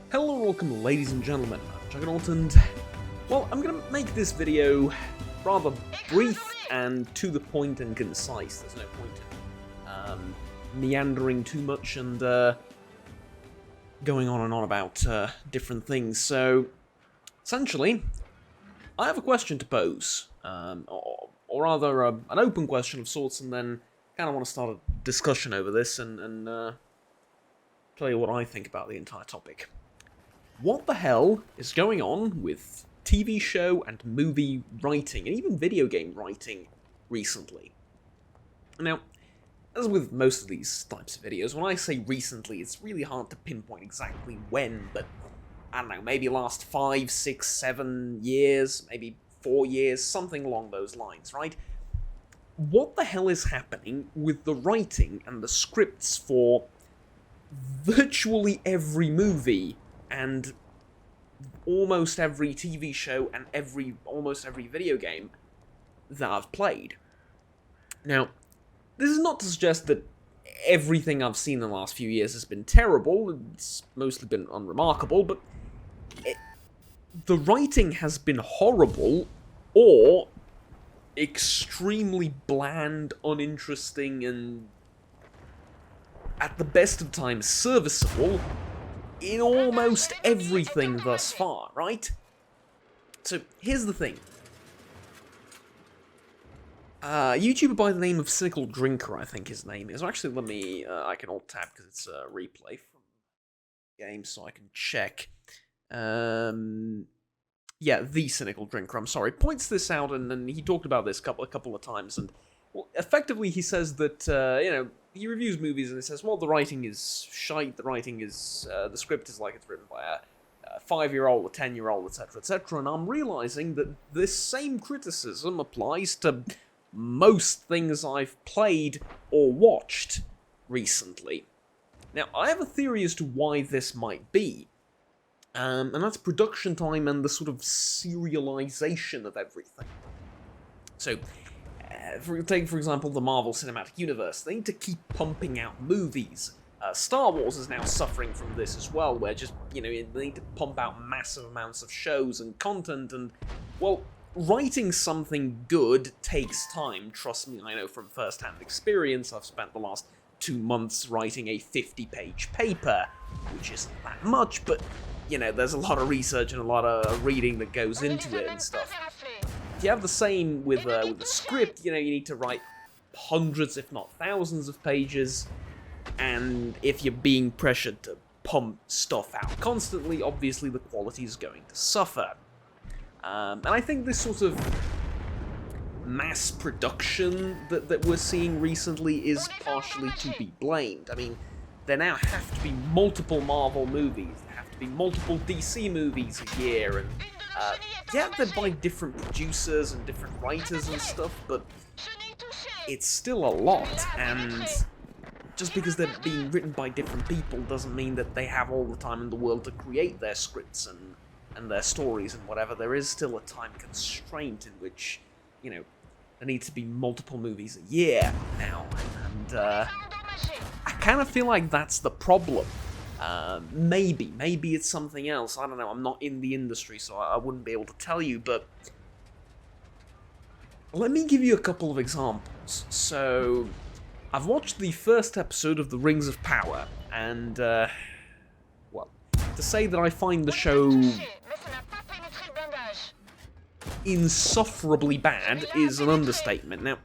Hello and welcome, ladies and gentlemen. I'm Juggernaut, and well, I'm gonna make this video rather brief and to the point and concise. There's no point in meandering too much and going on and on about different things. So, essentially, I have a question to pose, or rather, an open question of sorts, and then kind of want to start a discussion over this and tell you what I think about the entire topic. What the hell is going on with TV show and movie writing, and even video game writing, recently? Now, as with most of these types of videos, when I say recently, it's really hard to pinpoint exactly when, but I don't know, maybe last 5, 6, 7 years, maybe 4 years, something along those lines, right? What the hell is happening with the writing and the scripts for virtually every movie and almost every TV show and almost every video game that I've played? Now, this is not to suggest that everything I've seen in the last few years has been terrible. It's mostly been unremarkable, but the writing has been horrible or extremely bland, uninteresting, and at the best of times serviceable in almost everything thus far, right? So, here's the thing. A YouTuber by the name of Cynical Drinker, I think his name is. Actually, let me, I can alt-tab because it's a replay from the game, so I can check. Yeah, the Cynical Drinker, I'm sorry, points this out, and he talked about this a couple of times, and, well, effectively he says that, you know, he reviews movies and he says, well, the writing is shite, the script is like it's written by a 5-year-old, a 10-year-old, etc., etc., and I'm realizing that this same criticism applies to most things I've played or watched recently. Now, I have a theory as to why this might be, and that's production time and the sort of serialization of everything. So, take, for example, the Marvel Cinematic Universe. They need to keep pumping out movies. Star Wars is now suffering from this as well, where just, you know, they need to pump out massive amounts of shows and content, and, well, writing something good takes time. Trust me, I know from first-hand experience. I've spent the last 2 months writing a 50-page paper, which isn't that much, but, you know, there's a lot of research and a lot of reading that goes into it and stuff. If you have the same with a script, you know, you need to write hundreds, if not thousands of pages, and if you're being pressured to pump stuff out constantly, obviously the quality is going to suffer. And I think this sort of mass production that we're seeing recently is partially to be blamed. I mean, there now have to be multiple Marvel movies, there have to be multiple DC movies a year, and yeah, they're by different producers and different writers and stuff, but it's still a lot, and just because they're being written by different people doesn't mean that they have all the time in the world to create their scripts and their stories and whatever. There is still a time constraint in which, you know, there need to be multiple movies a year now, and I kind of feel like that's the problem. Maybe it's something else, I don't know, I'm not in the industry, so I wouldn't be able to tell you, but let me give you a couple of examples. So, I've watched the first episode of The Rings of Power, and, well, to say that I find the show insufferably bad is an understatement. Now,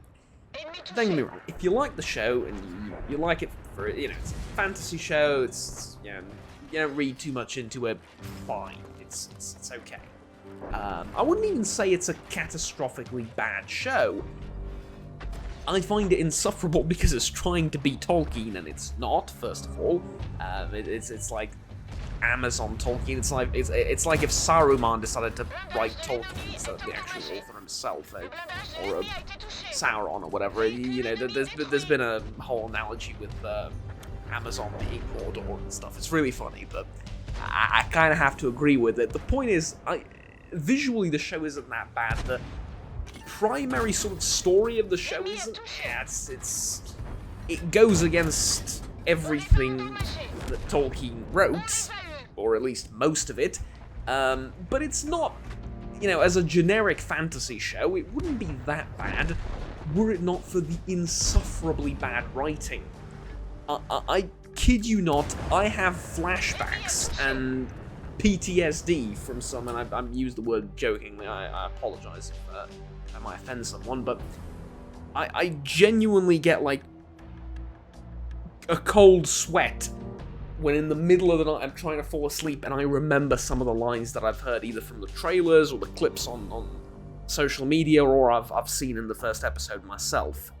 don't get me wrong, if you like the show, and you like it for, you know, it's a fantasy show, it's, you know, you don't read too much into it, fine, it's okay. I wouldn't even say it's a catastrophically bad show. I find it insufferable because it's trying to be Tolkien, and it's not, first of all. It's like Amazon Tolkien. It's like if Saruman decided to write Tolkien instead of the actual author himself, or Sauron or whatever. You know, there's been a whole analogy with Amazon being Mordor and stuff. It's really funny, but I kind of have to agree with it. The point is, visually the show isn't that bad. The primary sort of story of the show isn't. Yeah, it goes against everything that Tolkien wrote, or at least most of it, but it's not, as a generic fantasy show, it wouldn't be that bad were it not for the insufferably bad writing. I kid you not, I have flashbacks and PTSD from some, and I use the word jokingly, I apologize if I might offend someone, but I genuinely get, like, a cold sweat when in the middle of the night I'm trying to fall asleep and I remember some of the lines that I've heard either from the trailers or the clips on social media or I've seen in the first episode myself.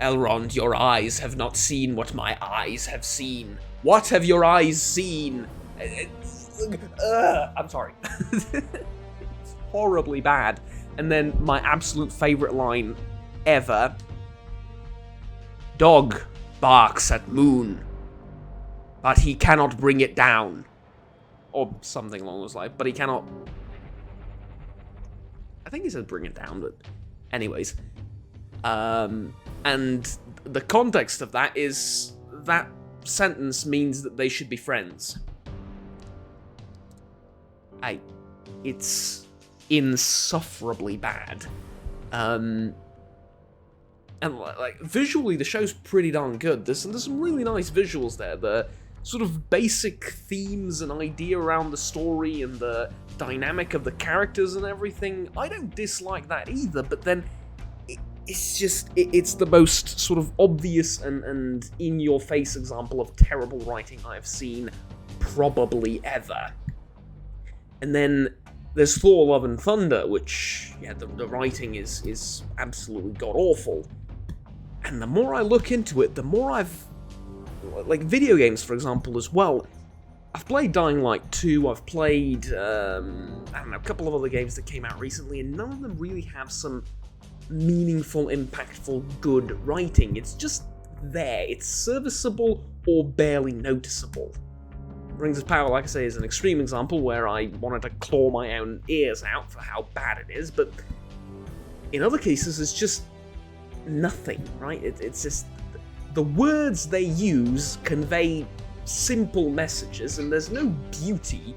Elrond, your eyes have not seen what my eyes have seen. What have your eyes seen? I'm sorry. It's horribly bad. And then my absolute favorite line ever. Dog barks at moon, but he cannot bring it down. Or something along those lines, but he cannot... I think he said bring it down, but... Anyways. And the context of that is that sentence means that they should be friends. It's insufferably bad. And, like, visually, the show's pretty darn good. There's some really nice visuals there. The sort of basic themes and idea around the story and the dynamic of the characters and everything, I don't dislike that either, but then it's the most sort of obvious and in-your-face example of terrible writing I've seen probably ever. And then there's Thor, Love and Thunder, which, yeah, the writing is absolutely god-awful. And the more I look into it, the more I've... Like, video games, for example, as well. I've played Dying Light 2, I've played, I don't know, a couple of other games that came out recently, and none of them really have some meaningful, impactful, good writing. It's just there. It's serviceable or barely noticeable. Rings of Power, like I say, is an extreme example where I wanted to claw my own ears out for how bad it is, but in other cases, it's just nothing, right? It's just... The words they use convey simple messages, and there's no beauty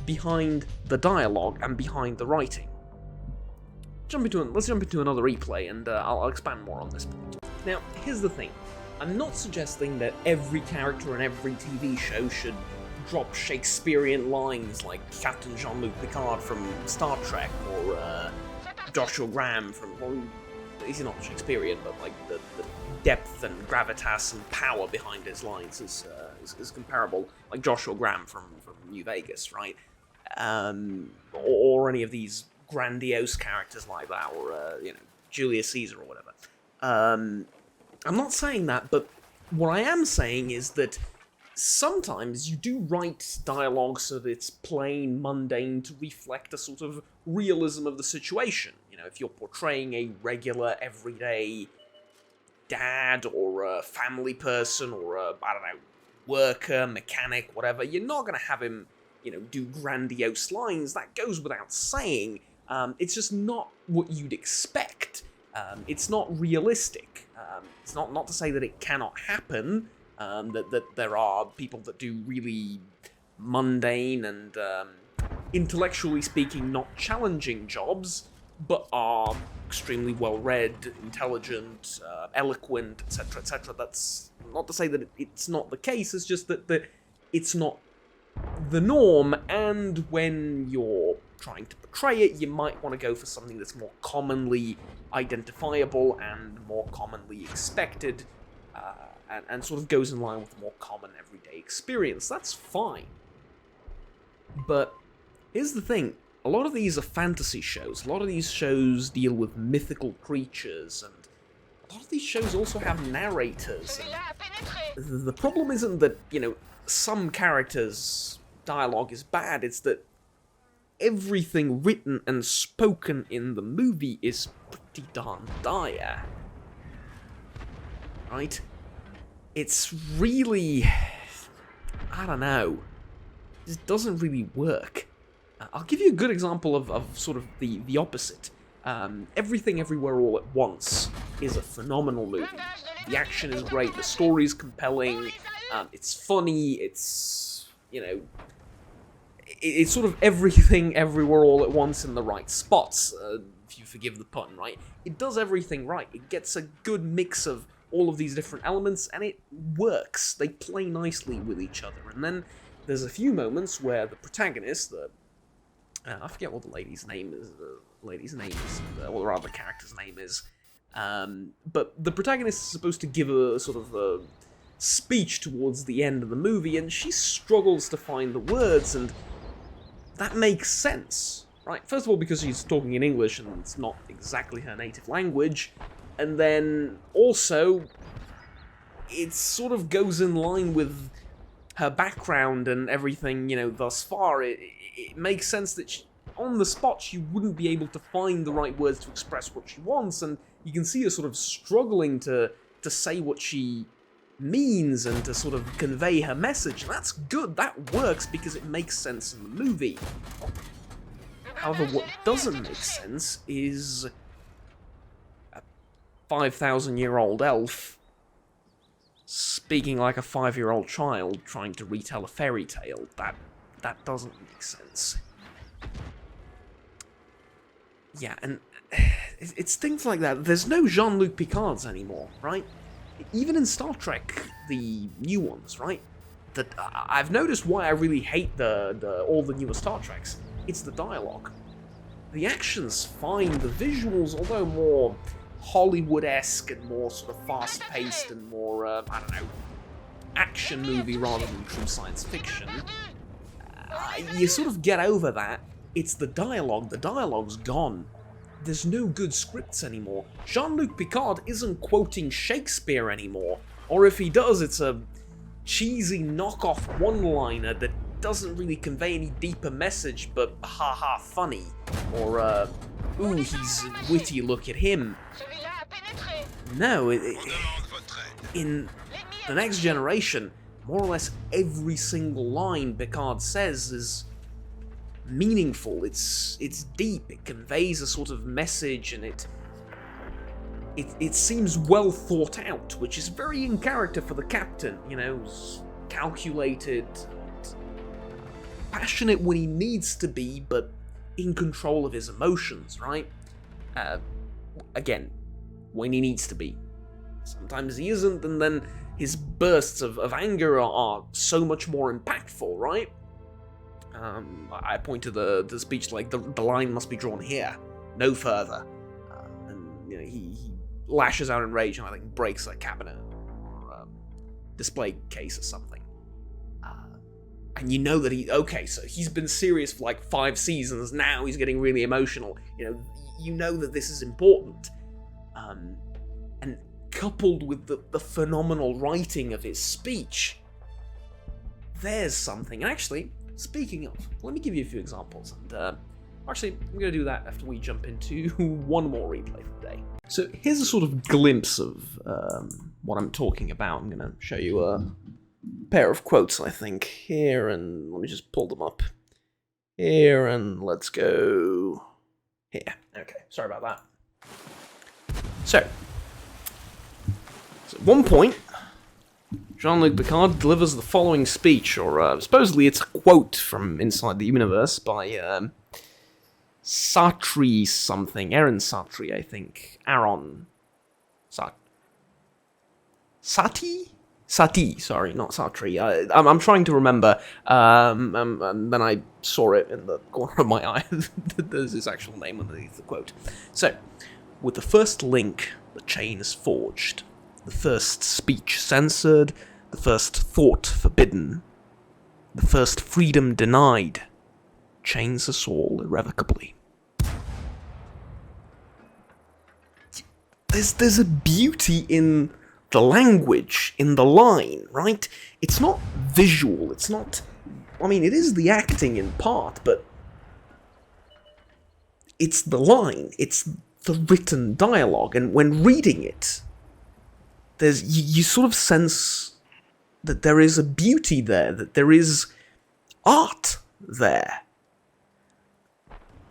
behind the dialogue and behind the writing. Let's jump into another replay, and I'll expand more on this point. Now, here's the thing. I'm not suggesting that every character in every TV show should drop Shakespearean lines like Captain Jean-Luc Picard from Star Trek, or Joshua Graham from... Well, he's not Shakespearean, but like the depth and gravitas and power behind his lines is comparable. Like Joshua Graham from New Vegas, right? Or any of these grandiose characters like that, or Julius Caesar or whatever. I'm not saying that, but what I am saying is that sometimes you do write dialogue so that it's plain, mundane, to reflect a sort of realism of the situation. If you're portraying a regular, everyday dad, or a family person, or a, I don't know, worker, mechanic, whatever, you're not going to have him, do grandiose lines. That goes without saying. It's just not what you'd expect. It's not realistic. It's not to say that it cannot happen, that there are people that do really mundane and, intellectually speaking, not challenging jobs, but are extremely well-read, intelligent, eloquent, etc., etc. That's not to say that it's not the case, it's just that it's not the norm, and when you're trying to portray it, you might want to go for something that's more commonly identifiable and more commonly expected, and sort of goes in line with a more common everyday experience. That's fine. But here's the thing. A lot of these are fantasy shows. A lot of these shows deal with mythical creatures, and a lot of these shows also have narrators. And the problem isn't that, some characters' dialogue is bad, it's that everything written and spoken in the movie is pretty darn dire. Right? It's really... I don't know. It just doesn't really work. I'll give you a good example of sort of the opposite. Everything Everywhere All at Once is a phenomenal movie. The action is great, the story is compelling, it's funny, it's you know, it's sort of everything, everywhere, all at once in the right spots, if you forgive the pun, right? It does everything right. It gets a good mix of all of these different elements, and it works. They play nicely with each other. And then there's a few moments where the protagonist, I forget what the lady's name is, or rather the character's name is, but the protagonist is supposed to give a sort of a speech towards the end of the movie, and she struggles to find the words, and that makes sense, right? First of all, because she's talking in English, and it's not exactly her native language, and then also, it sort of goes in line with her background and everything, you know, thus far. It makes sense that on the spot, she wouldn't be able to find the right words to express what she wants, and you can see her sort of struggling to say what she means and to sort of convey her message. And that's good, that works because it makes sense in the movie. However, what doesn't make sense is a 5,000-year-old elf speaking like a 5-year-old child trying to retell a fairy tale. That doesn't make sense. Yeah, and it's things like that. There's no Jean-Luc Picards anymore, right? Even in Star Trek, the new ones, right? That I've noticed why I really hate all the newer Star Treks. It's the dialogue. The action's fine. The visuals, although more Hollywood-esque and more sort of fast-paced and more, I don't know, action movie rather than true science fiction. You sort of get over that. It's the dialogue. The dialogue's gone. There's no good scripts anymore. Jean-Luc Picard isn't quoting Shakespeare anymore. Or if he does, it's a cheesy knockoff one-liner that doesn't really convey any deeper message, but haha funny. Or, ooh, he's witty, look at him. No, in The Next Generation, more or less every single line Picard says is meaningful, it's deep, it conveys a sort of message, and it seems well thought out, which is very in character for the captain, you know, calculated, passionate when he needs to be, but in control of his emotions, right? Again, when he needs to be. Sometimes he isn't, and then his bursts of anger are so much more impactful, right? I point to the speech like, the line must be drawn here, no further. And you know, he lashes out in rage and I think breaks a cabinet or a display case or something. And you know that so he's been serious for like 5 seasons, now he's getting really emotional. You know that this is important. And coupled with the phenomenal writing of his speech, there's something. And actually, speaking of, let me give you a few examples. And actually, I'm going to do that after we jump into one more replay for the day. So here's a sort of glimpse of what I'm talking about. I'm going to show you a pair of quotes, I think, here, and let me just pull them up. Here, and let's go here. Okay, sorry about that. So at one point, Jean-Luc Picard delivers the following speech, or supposedly it's a quote from Inside the Universe by Sartre something. Aaron Sartre, I think. Aaron Satie? Satie, sorry, not Sartre. I'm trying to remember, and then I saw it in the corner of my eye. There's his actual name underneath the quote. So, with the first link, the chain is forged. The first speech censored, the first thought forbidden, the first freedom denied, chains us all irrevocably. There's a beauty in the language, in the line, right? It's not visual, it's not... I mean, it is the acting in part, but it's the line, it's the written dialogue, and when reading it, you sort of sense that there is a beauty there, that there is art there.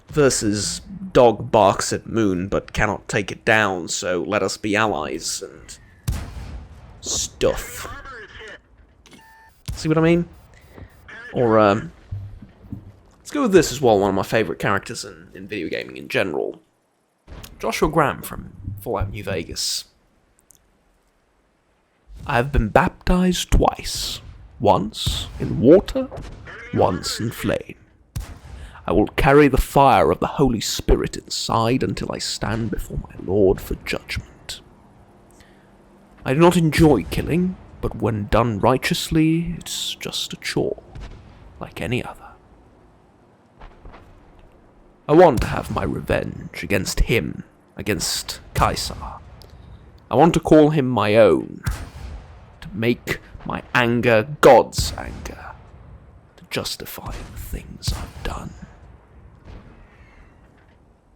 Versus dog barks at moon but cannot take it down, so let us be allies, and stuff. See what I mean? Or, let's go with this as well, one of my favourite characters in video gaming in general. Joshua Graham from Fallout New Vegas. I have been baptized twice. Once in water, once in flame. I will carry the fire of the Holy Spirit inside until I stand before my Lord for judgment. I do not enjoy killing, but when done righteously, it's just a chore, like any other. I want to have my revenge against him, against Caesar. I want to call him my own, to make my anger God's anger, to justify the things I've done.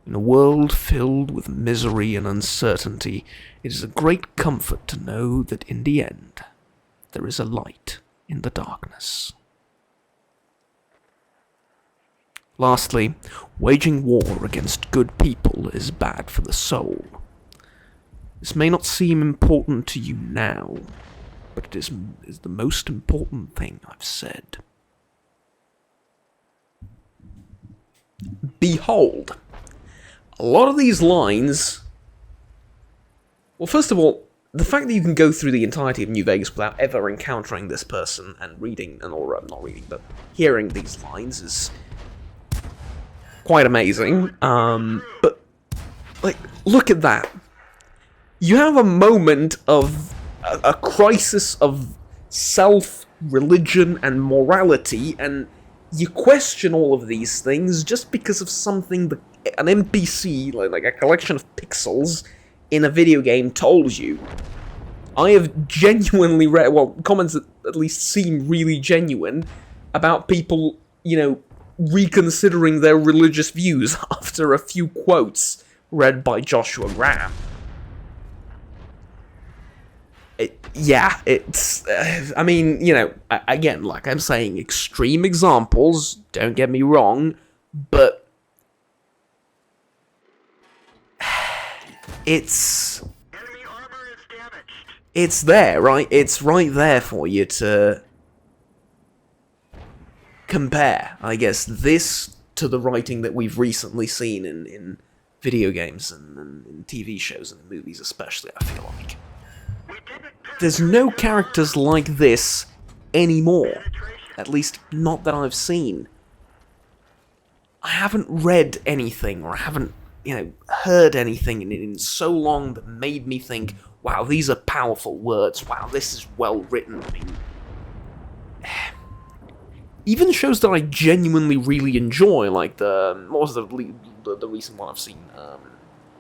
In a world filled with misery and uncertainty, it is a great comfort to know that in the end, there is a light in the darkness. Lastly, waging war against good people is bad for the soul. This may not seem important to you now, but it is the most important thing I've said. Behold, a lot of these lines... Well, first of all, the fact that you can go through the entirety of New Vegas without ever encountering this person and reading, or not reading, but hearing these lines is quite amazing. But, like, look at that. You have a moment of a crisis of self, religion, and morality, and you question all of these things just because of something that an NPC, like a collection of pixels, in a video game told you. I have genuinely read, well, comments that at least seem really genuine, about people, you know, reconsidering their religious views after a few quotes read by Joshua Graham. I mean, you know, again, like I'm saying, extreme examples, don't get me wrong, but it's there, right? It's right there for you to compare, I guess, this to the writing that we've recently seen in video games and in TV shows and movies especially, I feel like. There's no characters like this anymore. At least, not that I've seen. I haven't read anything, or I haven't, you know, heard anything in so long that made me think, wow, these are powerful words, wow, this is well written. I mean, even shows that I genuinely really enjoy, like what was the recent one I've seen?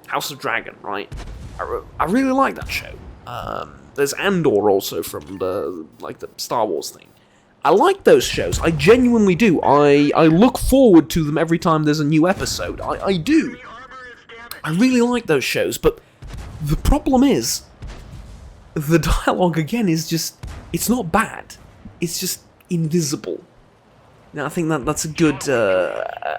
House of Dragon, right? I really like that show. There's Andor also from the Star Wars thing. I like those shows. I genuinely do. I look forward to them every time there's a new episode. I do. I really like those shows, but the problem is, the dialogue again is just, it's not bad. It's just invisible. Now, I think that's a good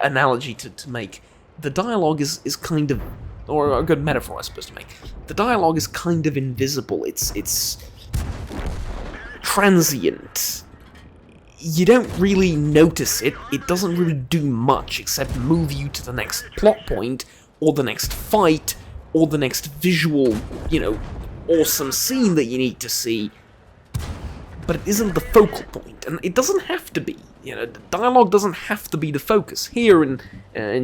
analogy to make. The dialogue is kind of, or a good metaphor I suppose to make. The dialogue is kind of invisible. It's transient. You don't really notice it. It doesn't really do much except move you to the next plot point, or the next fight, or the next visual, you know, awesome scene that you need to see. But it isn't the focal point, and it doesn't have to be. You know, the dialogue doesn't have to be the focus. Here in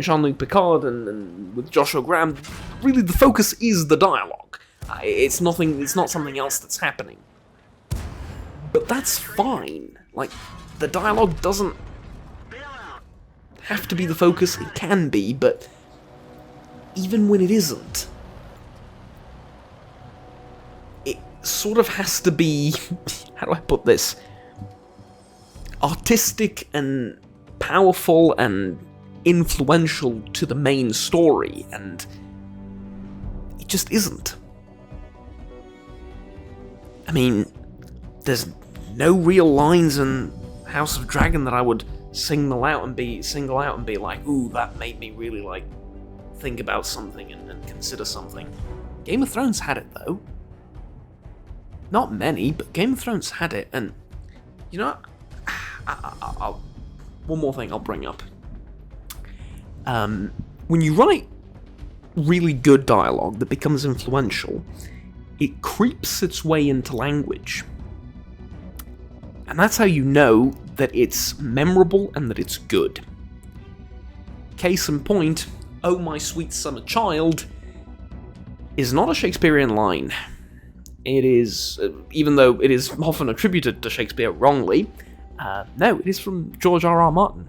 Jean-Luc Picard and with Joshua Graham, really the focus is the dialogue. It's not something else that's happening. But that's fine. Like, the dialogue doesn't have to be the focus. It can be, but even when it isn't, it sort of has to be, how do I put this, artistic and powerful and influential to the main story, and it just isn't. I mean, there's no real lines in House of Dragon that I would single out and be like, ooh, that made me really, like, think about something and consider something. Game of Thrones had it, though. Not many, but Game of Thrones had it, and, you know, one more thing I'll bring up. When you write really good dialogue that becomes influential, it creeps its way into language. And that's how you know that it's memorable and that it's good. Case in point, "Oh my sweet summer child" is not a Shakespearean line. It is, even though it is often attributed to Shakespeare wrongly, no, it is from George R.R. Martin.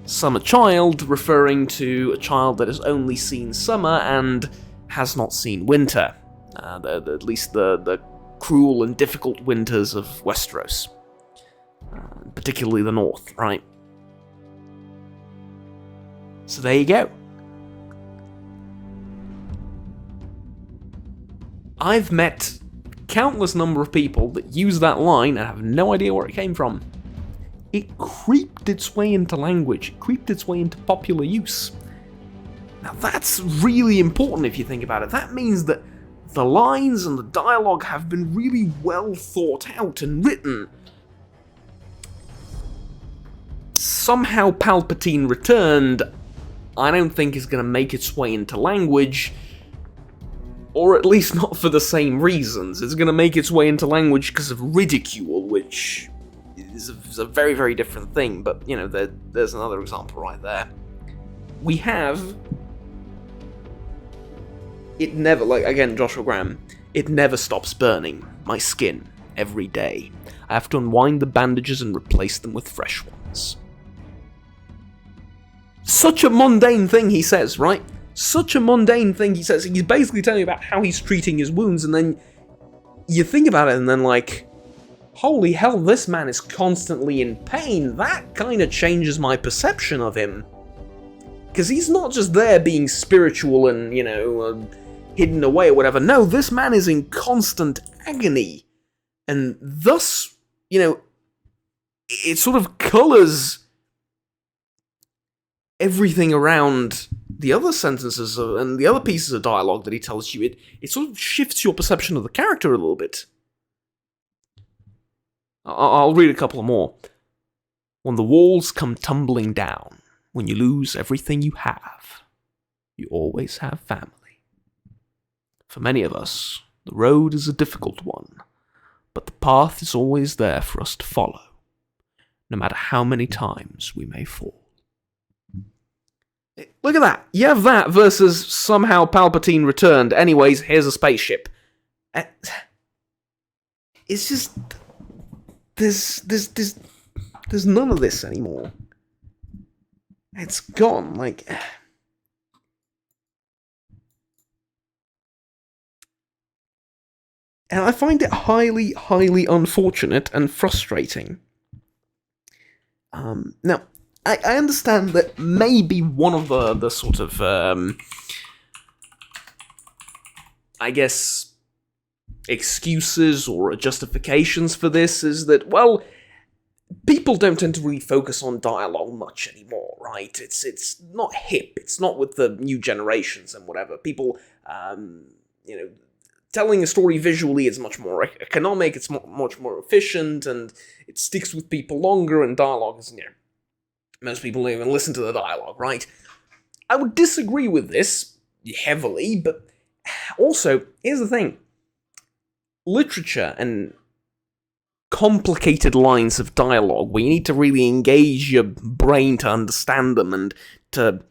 Summer child referring to a child that has only seen summer and has not seen winter. At least the cruel and difficult winters of Westeros. Particularly the north, right? So there you go. I've met countless number of people that use that line and have no idea where it came from. It creeped its way into language, it creeped its way into popular use. Now that's really important if you think about it. That means that the lines and the dialogue have been really well thought out and written. Somehow Palpatine Returned, I don't think is going to make its way into language, or at least not for the same reasons. It's going to make its way into language because of ridicule, which is a very, very different thing, but, you know, there's another example right there. We have... It never, like, again, Joshua Graham, "It never stops burning my skin every day. I have to unwind the bandages and replace them with fresh ones." Such a mundane thing he says, right? Such a mundane thing he says. He's basically telling you about how he's treating his wounds, and then you think about it, and then like, holy hell, this man is constantly in pain. That kind of changes my perception of him. Because he's not just there being spiritual and, you know, hidden away or whatever. No, this man is in constant agony. And thus, you know, it sort of colours everything around the other sentences and the other pieces of dialogue that he tells you. It sort of shifts your perception of the character a little bit. I'll read a couple more. "When the walls come tumbling down, when you lose everything you have, you always have family. For many of us, the road is a difficult one, but the path is always there for us to follow, no matter how many times we may fall." Look at that. You have that versus "Somehow Palpatine Returned. Anyways, here's a spaceship." It's just... There's none of this anymore. It's gone, like... And I find it highly, highly unfortunate and frustrating. Now, I understand that maybe one of the sort of, I guess, excuses or justifications for this is that, well, people don't tend to really focus on dialogue much anymore, right? It's not hip, it's not with the new generations and whatever. People, you know, telling a story visually is much more economic, it's much more efficient, and it sticks with people longer, and dialogue is, you know, most people don't even listen to the dialogue, right? I would disagree with this heavily, but also, here's the thing. Literature and complicated lines of dialogue where you need to really engage your brain to understand them and to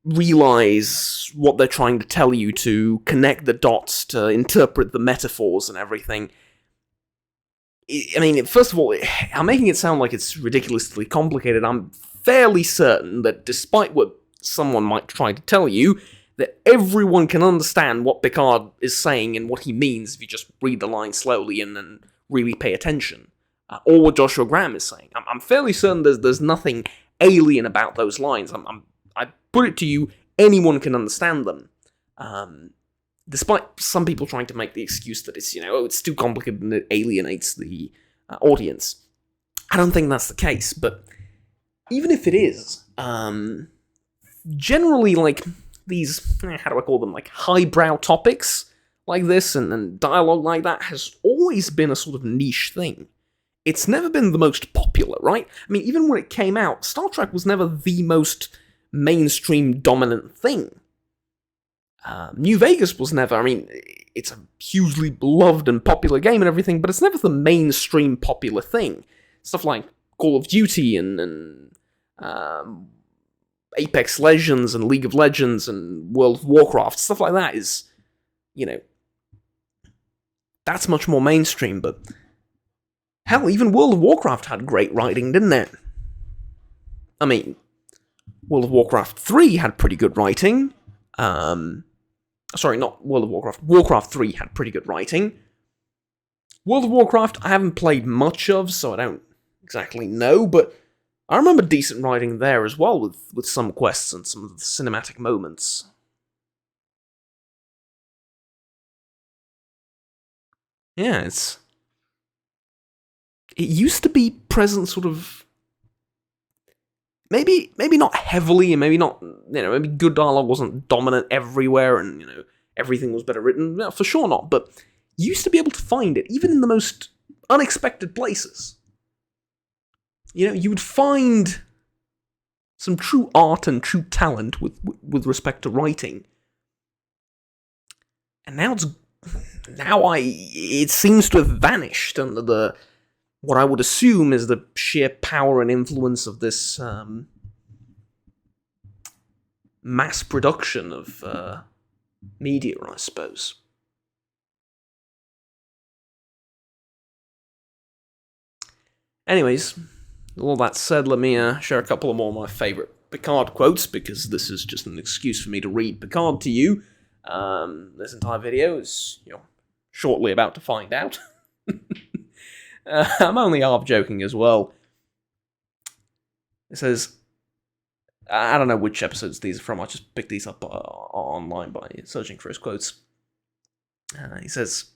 realize what they're trying to tell you, to connect the dots, to interpret the metaphors and everything. I mean, first of all, I'm making it sound like it's ridiculously complicated. I'm fairly certain that despite what someone might try to tell you, that everyone can understand what Picard is saying and what he means if you just read the line slowly and then really pay attention. Or what Joshua Graham is saying. I'm fairly certain there's nothing alien about those lines. I put it to you, anyone can understand them. Despite some people trying to make the excuse that it's, you know, oh, it's too complicated and it alienates the audience. I don't think that's the case, but even if it is, generally, like, these, how do I call them, like, highbrow topics, like this and dialogue like that has always been a sort of niche thing. It's never been the most popular, right? I mean, even when it came out, Star Trek was never the most mainstream dominant thing. New Vegas was never, I mean, it's a hugely beloved and popular game and everything, but it's never the mainstream popular thing. Stuff like Call of Duty and Apex Legends and League of Legends and World of Warcraft, stuff like that is, that's much more mainstream, but hell, even World of Warcraft had great writing, didn't it? I mean, World of Warcraft 3 had pretty good writing. Sorry, not World of Warcraft. Warcraft 3 had pretty good writing. World of Warcraft I haven't played much of, so I don't exactly know, but I remember decent writing there as well, with some quests and some of the cinematic moments. Yeah, it used to be present sort of, maybe not heavily, and maybe not, maybe good dialogue wasn't dominant everywhere, and, everything was better written. No, for sure not, but you used to be able to find it, even in the most unexpected places. You would find some true art and true talent with respect to writing. And now it seems to have vanished under what I would assume is the sheer power and influence of this mass production of media, I suppose. Anyways, all that said, let me share a couple of more of my favourite Picard quotes, because this is just an excuse for me to read Picard to you. This entire video is, shortly about to find out. I'm only half joking as well. It says, I don't know which episodes these are from, I just picked these up online by searching for his quotes. He says,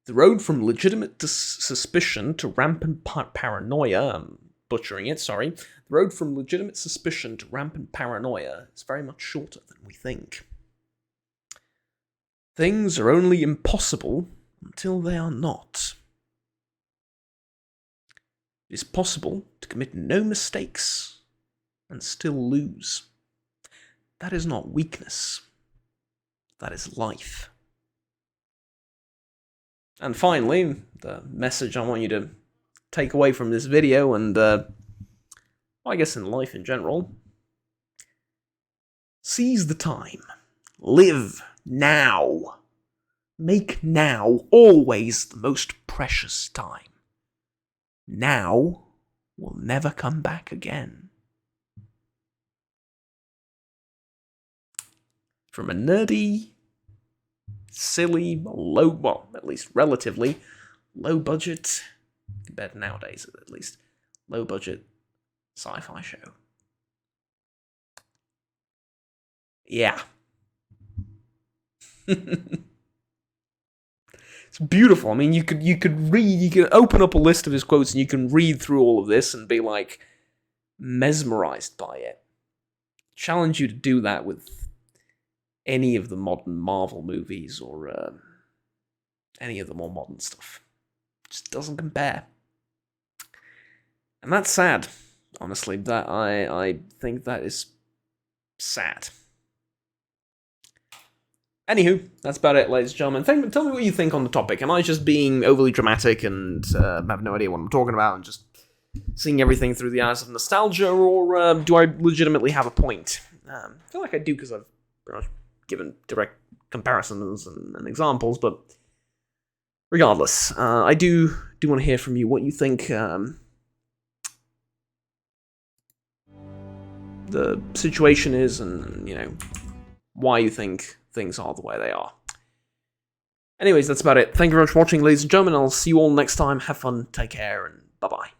"The road from legitimate suspicion to rampant paranoia," I'm butchering it, sorry. "The road from legitimate suspicion to rampant paranoia is very much shorter than we think. Things are only impossible until they are not. It is possible to commit no mistakes and still lose. That is not weakness. That is life." And finally, the message I want you to take away from this video, and I guess in life in general: seize the time. Live now. Make now always the most precious time. Now will never come back again. From a nerdy, silly, well, at least relatively, low budget, compared to nowadays at least, low budget sci-fi show. Yeah. It's beautiful. I mean, you could open up a list of his quotes and you can read through all of this and be like mesmerized by it. Challenge you to do that with any of the modern Marvel movies or any of the more modern stuff. It just doesn't compare. And that's sad, honestly. That I think that is sad. Anywho, that's about it, ladies and gentlemen. Tell me what you think on the topic. Am I just being overly dramatic and have no idea what I'm talking about and just seeing everything through the eyes of nostalgia, or do I legitimately have a point? I feel like I do, because I've pretty much given direct comparisons and examples, but regardless, I do want to hear from you what you think the situation is, and, why you think things are the way they are. Anyways, that's about it. Thank you very much for watching, ladies and gentlemen. I'll see you all next time. Have fun, take care, and bye-bye.